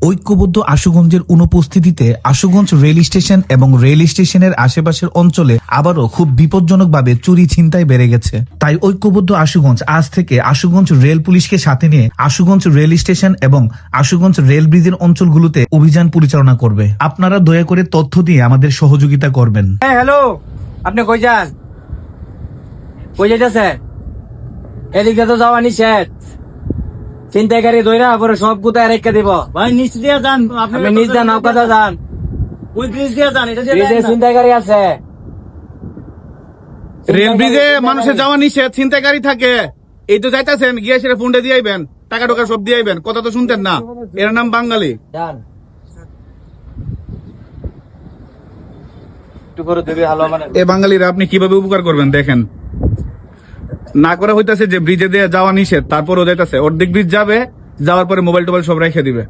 ঐক্যবদ্ধ আশুগঞ্জের অনুপস্থিতিতে Ashuganj rail station এবং রেল স্টেশনের আশেপাশের অঞ্চলে আবারও খুব বিপজ্জনকভাবে চুরি ছিনতাই বেড়ে গেছে। তাই ঐক্যবদ্ধ আশুগঞ্জ আজ থেকে আশুগঞ্জ রেল পুলিশকে সাথে নিয়ে আশুগঞ্জ রেল স্টেশন এবং আশুগঞ্জ রেল ব্রিজের অঞ্চলগুলোতে অভিযান পরিচালনা করবে। আপনারা দয়া করে তথ্য দিয়ে আমাদের সহযোগিতা করবেন। হ্যালো, আপনি কই যান? কই যাইতেছেন? এদিকে তো যাওয়া নিষেধ। ছিনতাইকারী ধইরা পরে সব কোথায় রেখে দিব। ভাই নিচ দিয়ে যান, আপনি নিচ যান, নৌকাতে যান। ওই ব্রিজ দিয়ে যান, এটা দিয়ে ব্রিজে যান না। ছিনতাইকারী আছে। রেল ব্রিজে মানুষের যাওয়া নিষেধ, ছিনতাইকারী থাকে। এই তো যাইতেছেন, গিয়ে সেটা ফোনটা দিয়ে আইবেন, টাকা টোকা সব দিয়ে আইবেন। কথা তো শুনতেন না, এর নাম বাঙালি। যান। একটু করে দেবে হালো মানে। এ বাঙালিরা আপনি কিভাবে উপকার করবেন দেখেন। না করা হইতাছে যে ব্রিজে দিয়ে যাওয়া নিষেধ, তারপরও যাইতেছে। অর্ধেক ব্রিজ যাবে, যাওয়ার পরে মোবাইল টোবাইল সব রেখে দিবে।